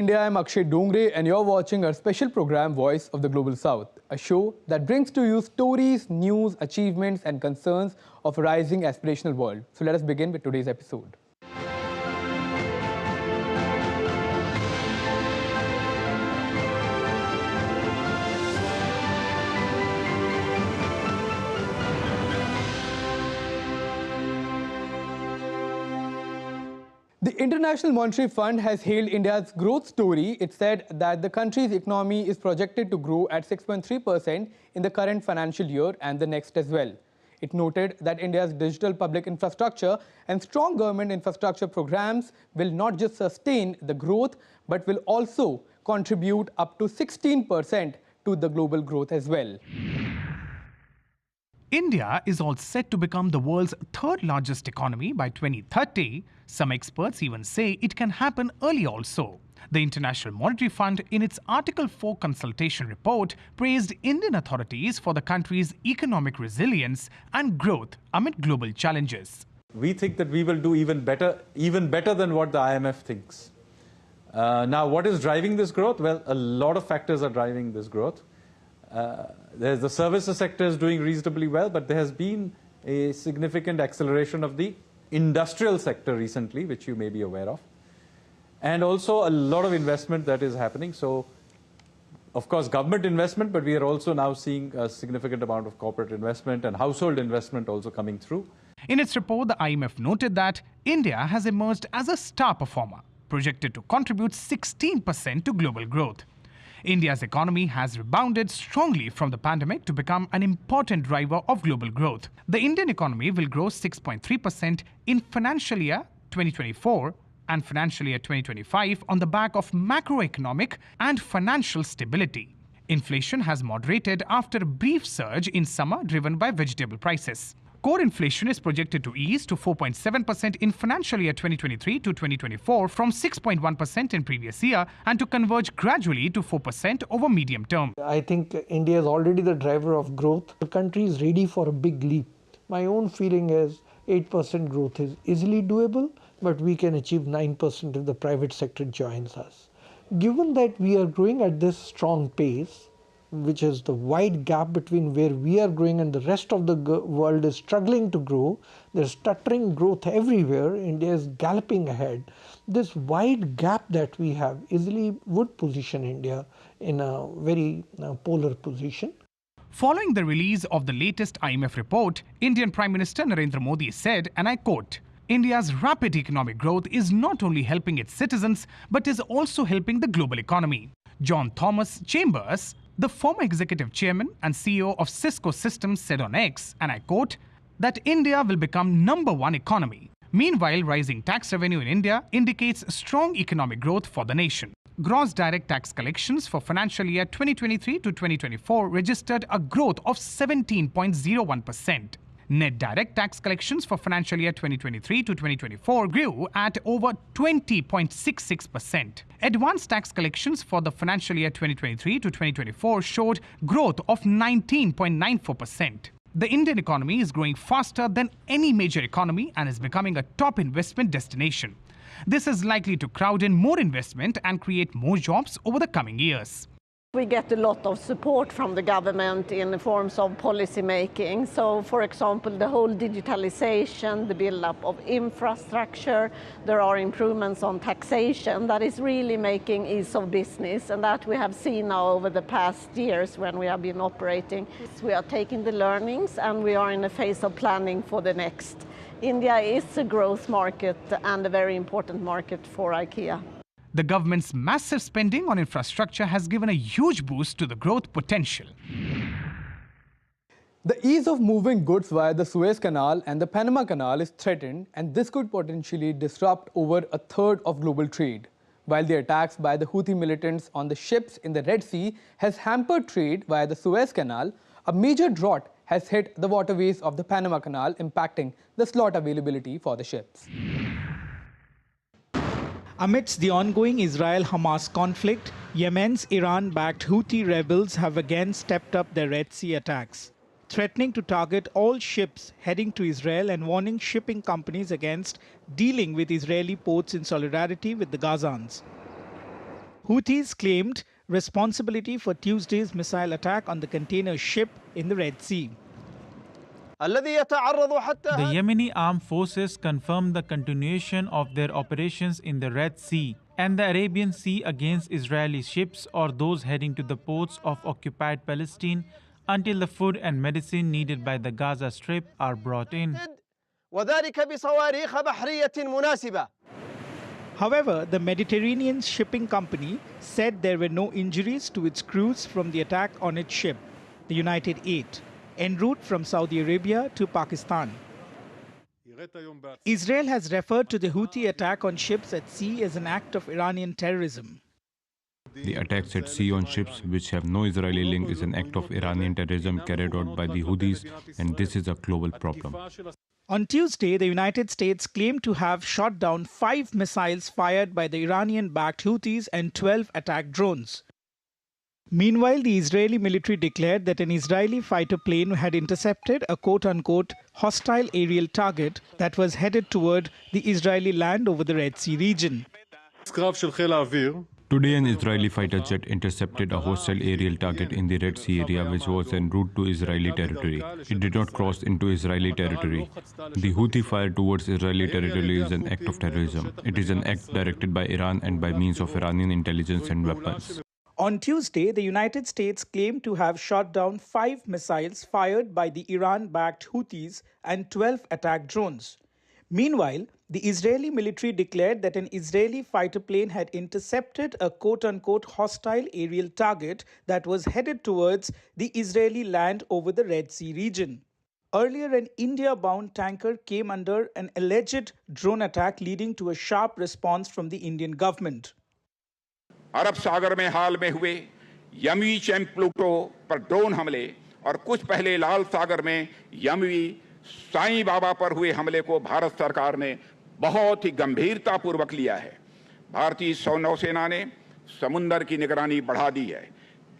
India, I'm Akshay Dongre and you're watching our special program Voice of the Global South, a show that brings to you stories, news, achievements and concerns of a rising aspirational world. So let us begin with today's episode. The International Monetary Fund has hailed India's growth story. It said that the country's economy is projected to grow at 6.3% in the current financial year and the next as well. It noted that India's digital public infrastructure and strong government infrastructure programs will not just sustain the growth, but will also contribute up to 16% to the global growth as well. India is all set to become the world's third largest economy by 2030. Some experts even say it can happen early also. The International Monetary Fund, in its Article 4 consultation report, praised Indian authorities for the country's economic resilience and growth amid global challenges. We think that we will do even better than what the IMF thinks. Now, what is driving this growth? Well, a lot of factors are driving this growth. The services sector is doing reasonably well, but there has been a significant acceleration of the industrial sector recently, which you may be aware of, and also a lot of investment that is happening. So, of course, government investment, but we are also now seeing a significant amount of corporate investment and household investment also coming through. In its report, the IMF noted that India has emerged as a star performer, projected to contribute 16% to global growth. India's economy has rebounded strongly from the pandemic to become an important driver of global growth. The Indian economy will grow 6.3% in financial year 2024 and financial year 2025 on the back of macroeconomic and financial stability. Inflation has moderated after a brief surge in summer driven by vegetable prices. Core inflation is projected to ease to 4.7% in financial year 2023 to 2024 from 6.1% in previous year and to converge gradually to 4% over medium term. I think India is already the driver of growth. The country is ready for a big leap. My own feeling is 8% growth is easily doable, but we can achieve 9% if the private sector joins us. Given that we are growing at this strong pace, which is the wide gap between where we are growing and the rest of the world is struggling to grow. There's stuttering growth everywhere. India is galloping ahead. This wide gap that we have easily would position India in a very polar position. Following the release of the latest IMF report, Indian Prime Minister Narendra Modi said, and I quote, "India's rapid economic growth is not only helping its citizens, but is also helping the global economy." John Thomas Chambers, the former executive chairman and CEO of Cisco Systems, said on X, and I quote, that India will become #1 economy. Meanwhile, rising tax revenue in India indicates strong economic growth for the nation. Gross direct tax collections for financial year 2023 to 2024 registered a growth of 17.01%. Net direct tax collections for financial year 2023 to 2024 grew at over 20.66%. Advanced tax collections for the financial year 2023 to 2024 showed growth of 19.94%. The Indian economy is growing faster than any major economy and is becoming a top investment destination. This is likely to crowd in more investment and create more jobs over the coming years. We get a lot of support from the government in the forms of policy making. So, for example, the whole digitalization, the build-up of infrastructure, there are improvements on taxation that is really making ease of business, and that we have seen now over the past years when we have been operating. We are taking the learnings and we are in a phase of planning for the next. India is a growth market and a very important market for IKEA. The government's massive spending on infrastructure has given a huge boost to the growth potential. The ease of moving goods via the Suez Canal and the Panama Canal is threatened, and this could potentially disrupt over a third of global trade. While the attacks by the Houthi militants on the ships in the Red Sea has hampered trade via the Suez Canal, a major drought has hit the waterways of the Panama Canal, impacting the slot availability for the ships. Amidst the ongoing Israel-Hamas conflict, Yemen's Iran-backed Houthi rebels have again stepped up their Red Sea attacks, threatening to target all ships heading to Israel and warning shipping companies against dealing with Israeli ports in solidarity with the Gazans. Houthis claimed responsibility for Tuesday's missile attack on the container ship in the Red Sea. The Yemeni armed forces confirmed the continuation of their operations in the Red Sea and the Arabian Sea against Israeli ships or those heading to the ports of occupied Palestine until the food and medicine needed by the Gaza Strip are brought in. However, the Mediterranean shipping company said there were no injuries to its crews from the attack on its ship, the United 8, en route from Saudi Arabia to Pakistan. Israel has referred to the Houthi attack on ships at sea as an act of Iranian terrorism. The attacks at sea on ships which have no Israeli link is an act of Iranian terrorism carried out by the Houthis, and this is a global problem. On Tuesday, the United States claimed to have shot down 5 missiles fired by the Iranian-backed Houthis and 12 attack drones. Meanwhile, the Israeli military declared that an Israeli fighter plane had intercepted a quote-unquote hostile aerial target that was headed toward the Israeli land over the Red Sea region. Today, an Israeli fighter jet intercepted a hostile aerial target in the Red Sea area which was en route to Israeli territory. It did not cross into Israeli territory. The Houthi fire towards Israeli territory is an act of terrorism. It is an act directed by Iran and by means of Iranian intelligence and weapons. On Tuesday, the United States claimed to have shot down 5 missiles fired by the Iran-backed Houthis and 12 attack drones. Meanwhile, the Israeli military declared that an Israeli fighter plane had intercepted a quote-unquote hostile aerial target that was headed towards the Israeli land over the Red Sea region. Earlier, an India-bound tanker came under an alleged drone attack, leading to a sharp response from the Indian government. अरब सागर में हाल में हुए यमवी champ Pluto पर drone हमले और कुछ पहले लाल सागर में यमवी साईं बाबा पर हुए हमले को भारत सरकार ने बहुत ही गंभीरतापूर्वक लिया है। भारतीय नौसेना ने समुद्र की निगरानी बढ़ा दी है।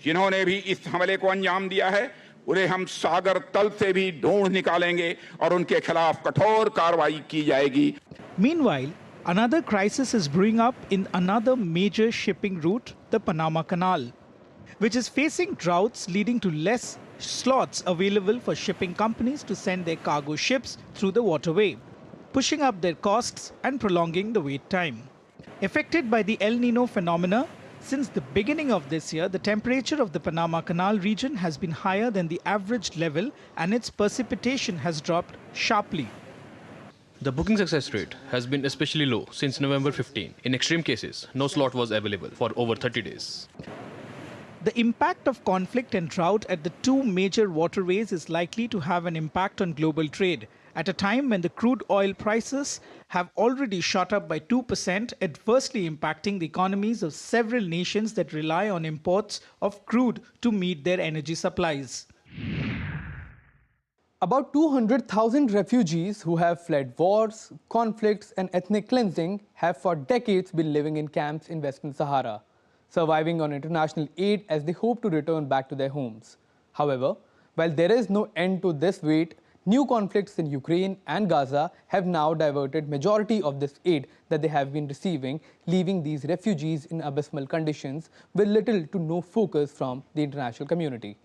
जिन्होंने भी इस हमले को अंजाम दिया है उन्हें हम सागर तल से भी ढूंढ निकालेंगे और उनके खिलाफ कठोर कार्रवाई की जाएगी। Meanwhile, another crisis is brewing up in another major shipping route, the Panama Canal, which is facing droughts leading to less slots available for shipping companies to send their cargo ships through the waterway, pushing up their costs and prolonging the wait time. Affected by the El Nino phenomena, since the beginning of this year, the temperature of the Panama Canal region has been higher than the average level and its precipitation has dropped sharply. The booking success rate has been especially low since November 15. In extreme cases, no slot was available for over 30 days. The impact of conflict and drought at the two major waterways is likely to have an impact on global trade at a time when the crude oil prices have already shot up by 2%, adversely impacting the economies of several nations that rely on imports of crude to meet their energy supplies. About 200,000 refugees who have fled wars, conflicts and ethnic cleansing have for decades been living in camps in Western Sahara, surviving on international aid as they hope to return back to their homes. However, while there is no end to this wait, new conflicts in Ukraine and Gaza have now diverted majority of this aid that they have been receiving, leaving these refugees in abysmal conditions with little to no focus from the international community.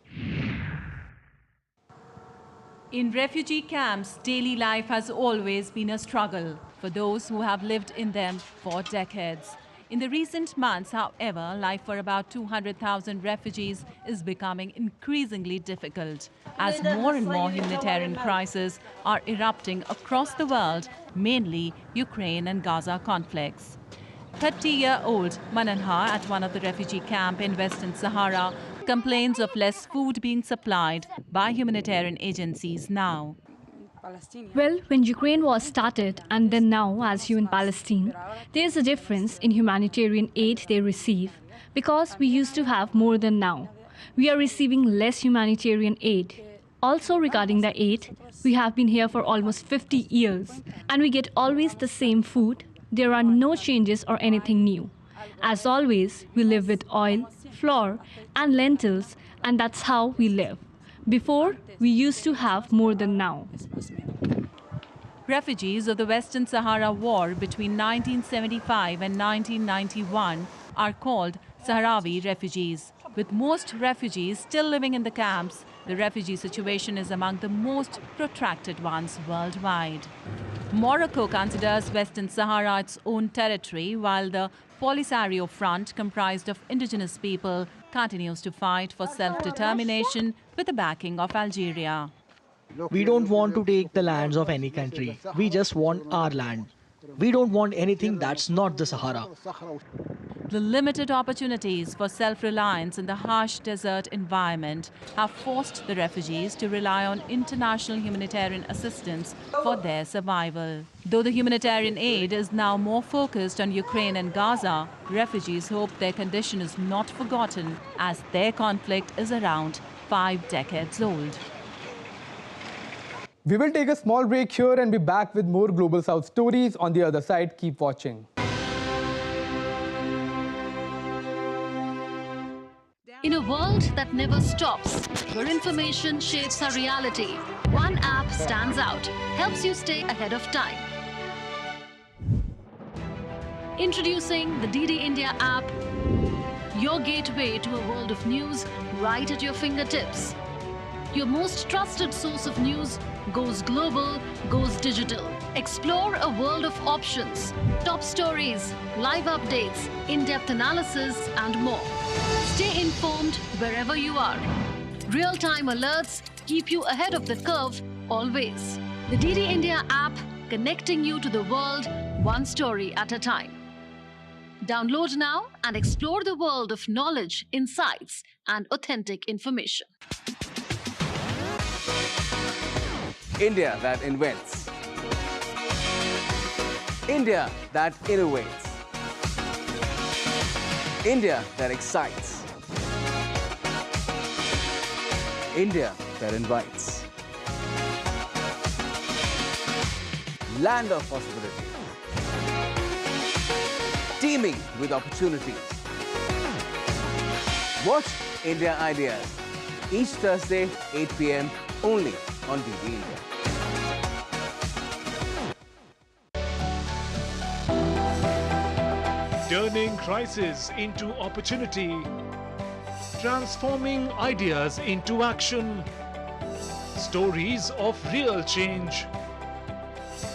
In refugee camps, daily life has always been a struggle for those who have lived in them for decades. In the recent months, however, life for about 200,000 refugees is becoming increasingly difficult as more and more humanitarian crises are erupting across the world, mainly Ukraine and Gaza conflicts. 30-year-old Mananha at one of the refugee camps in Western Sahara complains of less food being supplied by humanitarian agencies now. Well, when Ukraine was started and then now as you in Palestine, there is a difference in humanitarian aid they receive because we used to have more than now. We are receiving less humanitarian aid. Also regarding the aid, we have been here for almost 50 years and we get always the same food. There are no changes or anything new. As always, we live with oil, flour and lentils, and that's how we live. Before, we used to have more than now. Refugees of the Western Sahara War between 1975 and 1991 are called Sahrawi refugees. With most refugees still living in the camps, the refugee situation is among the most protracted ones worldwide. Morocco considers Western Sahara its own territory, while the Polisario Front, comprised of indigenous people, continues to fight for self-determination with the backing of Algeria. We don't want to take the lands of any country. We just want our land. We don't want anything that's not the Sahara. The limited opportunities for self-reliance in the harsh desert environment have forced the refugees to rely on international humanitarian assistance for their survival. Though the humanitarian aid is now more focused on Ukraine and Gaza, refugees hope their condition is not forgotten as their conflict is around 5 decades old. We will take a small break here and be back with more Global South stories on the other side. Keep watching. In a world that never stops, where information shapes our reality, one app stands out, helps you stay ahead of time. Introducing the DD India app, your gateway to a world of news right at your fingertips. Your most trusted source of news goes global, goes digital. Explore a world of options, top stories, live updates, in-depth analysis, and more. Stay informed wherever you are. Real-time alerts keep you ahead of the curve always. The DD India app, connecting you to the world one story at a time. Download now and explore the world of knowledge, insights, and authentic information. India that invents. India that innovates. India that excites. India that invites. Land of possibility. Teeming with opportunities. Watch India Ideas each Thursday, 8 p.m. only on DD India. Turning crisis into opportunity, transforming ideas into action, stories of real change,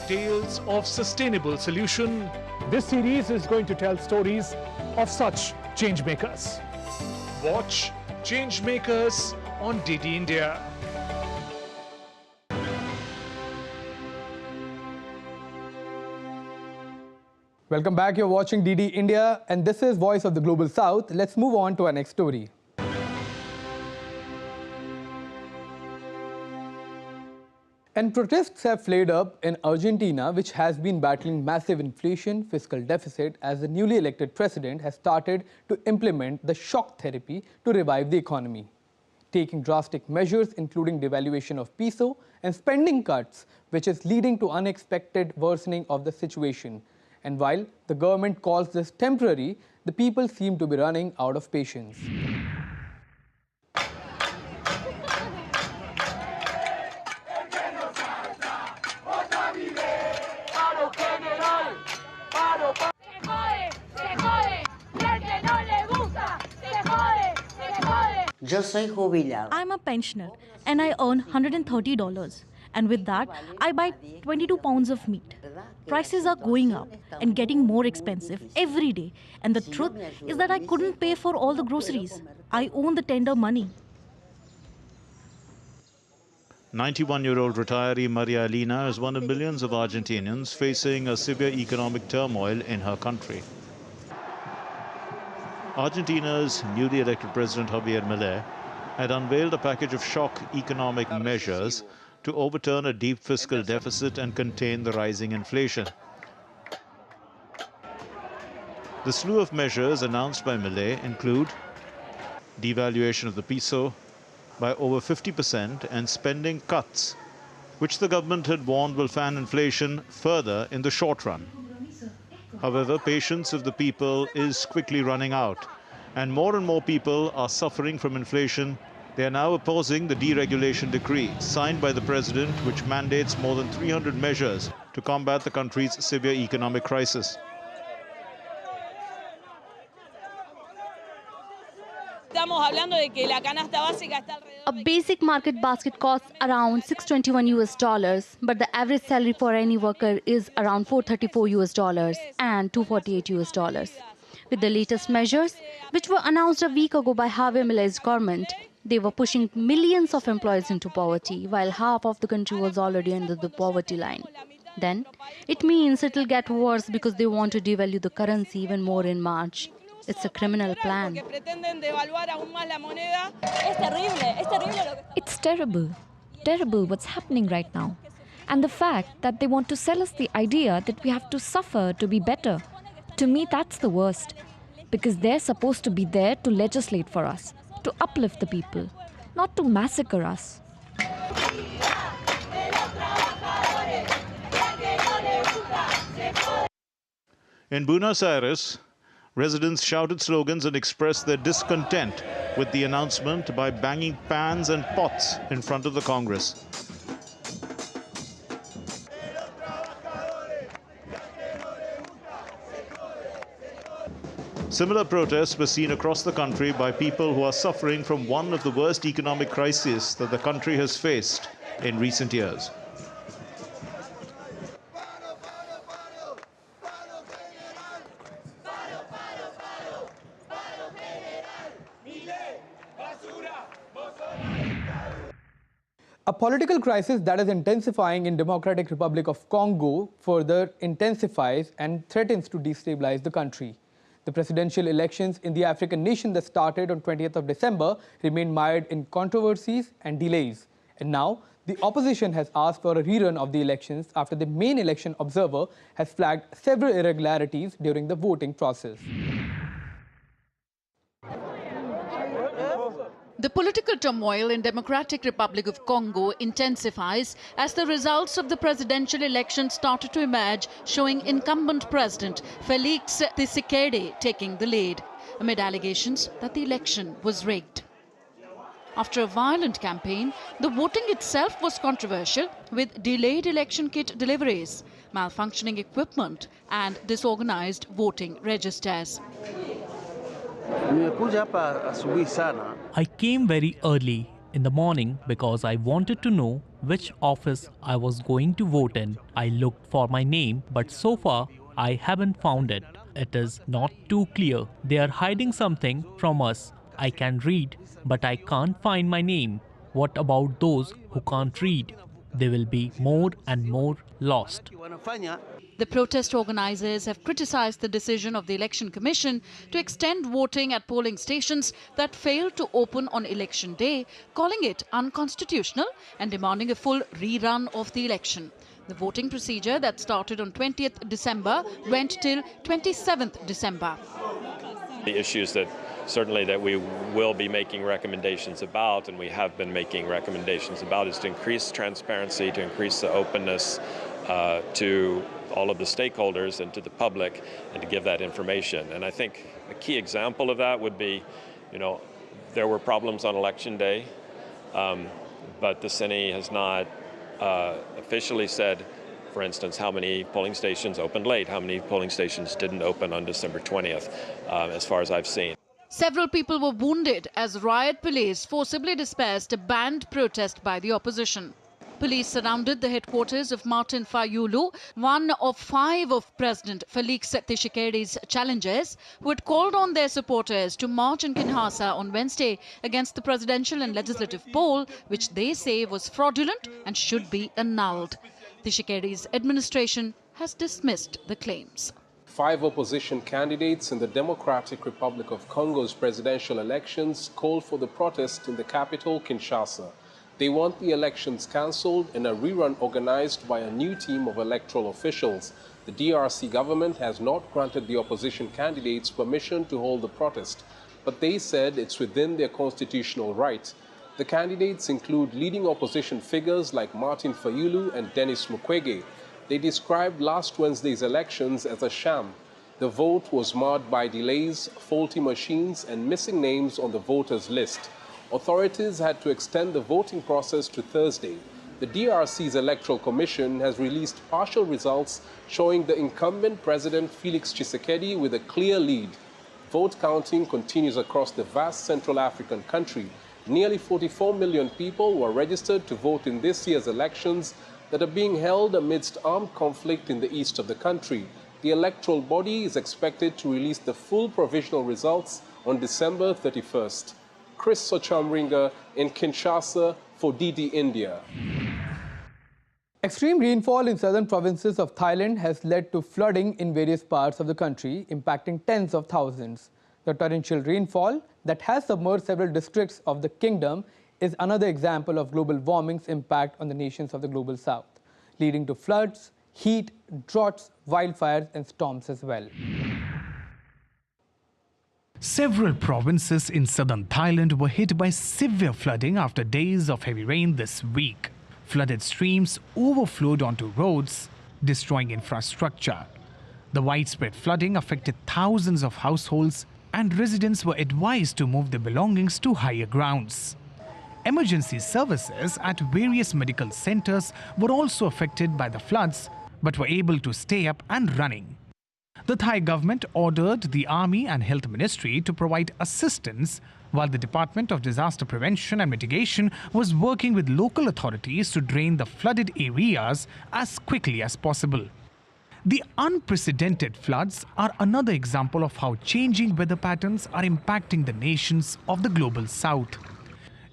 tales of sustainable solution. This series is going to tell stories of such change makers. Watch Change Makers on DD India. Welcome back. You're watching DD India, and this is Voice of the Global South. Let's move on to our next story. And protests have flared up in Argentina, which has been battling massive inflation, fiscal deficit, as the newly elected president has started to implement the shock therapy to revive the economy, taking drastic measures including devaluation of peso and spending cuts, which is leading to unexpected worsening of the situation. And while the government calls this temporary, the people seem to be running out of patience. I'm a pensioner and I earn $130. And with that, I buy 22 pounds of meat. Prices are going up and getting more expensive every day. And the truth is that I couldn't pay for all the groceries. I own the tender money. 91-year-old retiree Maria Elena is one of millions of Argentinians facing a severe economic turmoil in her country. Argentina's newly elected President Javier Milei had unveiled a package of shock economic measures to overturn a deep fiscal deficit and contain the rising inflation. The slew of measures announced by Milei include devaluation of the peso by over 50% and spending cuts, which the government had warned will fan inflation further in the short run. However, patience of the people is quickly running out, and more people are suffering from inflation. They are now opposing the deregulation decree signed by the president, which mandates more than 300 measures to combat the country's severe economic crisis. A basic market basket costs around $621, but the average salary for any worker is around $434 and $248. With the latest measures, which were announced a week ago by Javier Milei's government, they were pushing millions of employees into poverty, while half of the country was already under the poverty line. Then, it means it will get worse because they want to devalue the currency even more in March. It's a criminal plan. It's terrible. Terrible what's happening right now. And the fact that they want to sell us the idea that we have to suffer to be better. To me, that's the worst. Because they're supposed to be there to legislate for us, to uplift the people, not to massacre us. In Buenos Aires, residents shouted slogans and expressed their discontent with the announcement by banging pans and pots in front of the Congress. Similar protests were seen across the country by people who are suffering from one of the worst economic crises that the country has faced in recent years. A political crisis that is intensifying in Democratic Republic of Congo further intensifies and threatens to destabilize the country. The presidential elections in the African nation that started on 20th of December remain mired in controversies and delays. And now, the opposition has asked for a rerun of the elections after the main election observer has flagged several irregularities during the voting process. The political turmoil in Democratic Republic of Congo intensifies as the results of the presidential election started to emerge, showing incumbent President Felix Tshisekedi taking the lead, amid allegations that the election was rigged. After a violent campaign, the voting itself was controversial, with delayed election kit deliveries, malfunctioning equipment and disorganized voting registers. I came very early in the morning because I wanted to know which office I was going to vote in. I looked for my name, but so far I haven't found it. It is not too clear. They are hiding something from us. I can read, but I can't find my name. What about those who can't read? They will be more and more lost. The protest organizers have criticized the decision of the Election Commission to extend voting at polling stations that failed to open on election day, calling it unconstitutional and demanding a full rerun of the election. The voting procedure that started on 20th December went till 27th December. The issues that certainly that we will be making recommendations about, and we have been making recommendations about, is to increase transparency, to increase the openness to all of the stakeholders and to the public, and to give that information. And I think a key example of that would be, there were problems on election day, but the CENI has not officially said, for instance, how many polling stations opened late, how many polling stations didn't open on December 20th, as far as I've seen. Several people were wounded as riot police forcibly dispersed a banned protest by the opposition. Police surrounded the headquarters of Martin Fayulu, one of 5 of President Felix Tshisekedi's challengers, who had called on their supporters to march in Kinshasa on Wednesday against the presidential and legislative poll, which they say was fraudulent and should be annulled. Tshisekedi's administration has dismissed the claims. 5 opposition candidates in the Democratic Republic of Congo's presidential elections called for the protest in the capital, Kinshasa. They want the elections cancelled and a rerun organized by a new team of electoral officials. The DRC government has not granted the opposition candidates permission to hold the protest, but they said it's within their constitutional right. The candidates include leading opposition figures like Martin Fayulu and Denis Mukwege. They described last Wednesday's elections as a sham. The vote was marred by delays, faulty machines, and missing names on the voters' list. Authorities had to extend the voting process to Thursday. The DRC's Electoral Commission has released partial results showing the incumbent President Felix Tshisekedi with a clear lead. Vote counting continues across the vast Central African country. Nearly 44 million people were registered to vote in this year's elections that are being held amidst armed conflict in the east of the country. The electoral body is expected to release the full provisional results on December 31st. Chris Sochamringa in Kinshasa for DD India. Extreme rainfall in southern provinces of Thailand has led to flooding in various parts of the country, impacting tens of thousands. The torrential rainfall that has submerged several districts of the kingdom is another example of global warming's impact on the nations of the global south, leading to floods, heat, droughts, wildfires and storms as well. Several provinces in southern Thailand were hit by severe flooding after days of heavy rain this week. Flooded streams overflowed onto roads, destroying infrastructure. The widespread flooding affected thousands of households, and residents were advised to move their belongings to higher grounds. Emergency services at various medical centers were also affected by the floods, but were able to stay up and running. The Thai government ordered the Army and Health Ministry to provide assistance, while the Department of Disaster Prevention and Mitigation was working with local authorities to drain the flooded areas as quickly as possible. The unprecedented floods are another example of how changing weather patterns are impacting the nations of the global south.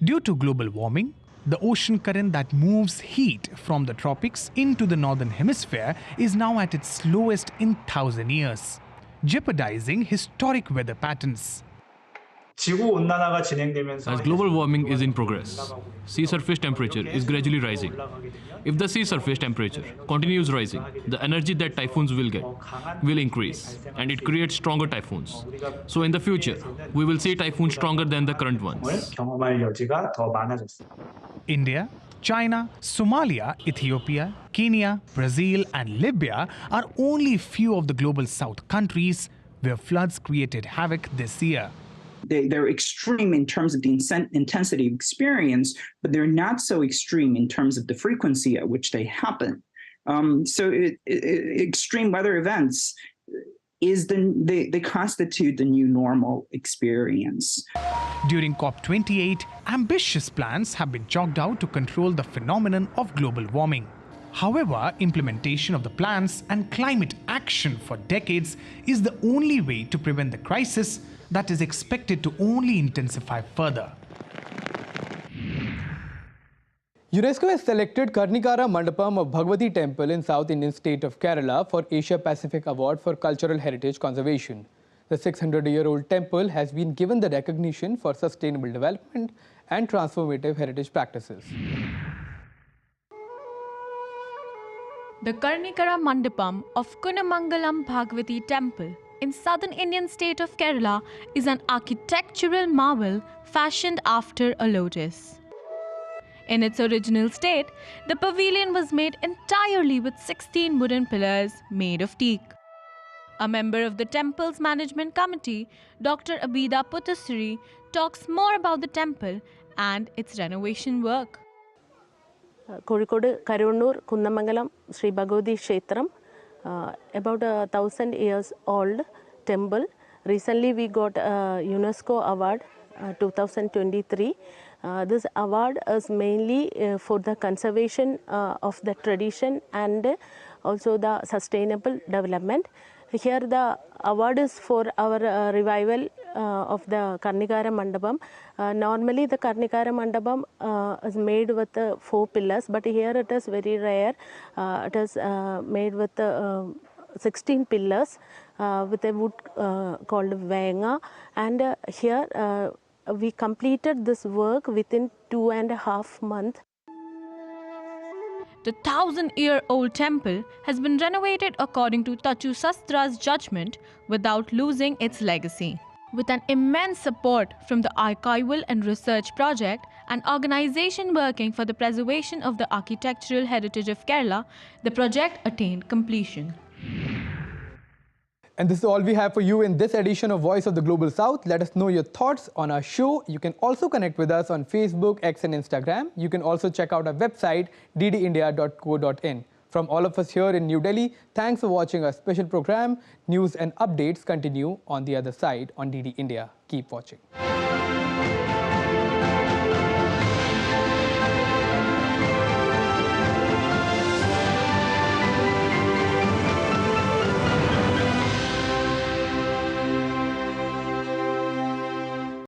Due to global warming, the ocean current that moves heat from the tropics into the northern hemisphere is now at its lowest in 1,000 years, jeopardizing historic weather patterns. As global warming is in progress, sea surface temperature is gradually rising. If the sea surface temperature continues rising, the energy that typhoons will get will increase, and it creates stronger typhoons. So in the future, we will see typhoons stronger than the current ones. India, China, Somalia, Ethiopia, Kenya, Brazil and Libya are only few of the global south countries where floods created havoc this year. They're extreme in terms of the intensity of experience, but they're not so extreme in terms of the frequency at which they happen. Extreme weather events they constitute the new normal experience. During COP28, ambitious plans have been chalked out to control the phenomenon of global warming. However, implementation of the plans and climate action for decades is the only way to prevent the crisis that is expected to only intensify further. UNESCO has selected Karnikara Mandapam of Bhagwati Temple in South Indian state of Kerala for Asia Pacific Award for Cultural Heritage Conservation. The 600-year-old temple has been given the recognition for sustainable development and transformative heritage practices. The Karnikara Mandapam of Kunamangalam Bhagwati Temple in southern Indian state of Kerala is an architectural marvel fashioned after a lotus. In its original state, the pavilion was made entirely with 16 wooden pillars made of teak. A member of the temple's management committee, Dr. Abida Puttasuri, talks more about the temple and its renovation work. Kozhikode Karunur Kundamangalam Sri Bhagavati Kshetram, about 1,000 years old temple. Recently we got a UNESCO award 2023. This award is mainly for the conservation of the tradition and also the sustainable development. Here the award is for our revival of the Karnikara Mandapam. Normally the Karnikara Mandapam is made with 4 pillars, but here it is very rare. It is made with 16 pillars with a wood called Venga, and here we completed this work within 2.5 months. The 1,000-year-old temple has been renovated according to Tachu Sastra's judgment without losing its legacy. With an immense support from the Archival and Research Project, an organization working for the preservation of the architectural heritage of Kerala, the project attained completion. And this is all we have for you in this edition of Voice of the Global South. Let us know your thoughts on our show. You can also connect with us on Facebook, X and Instagram. You can also check out our website, ddindia.co.in. From all of us here in New Delhi, thanks for watching our special program. News and updates continue on the other side on DD India. Keep watching.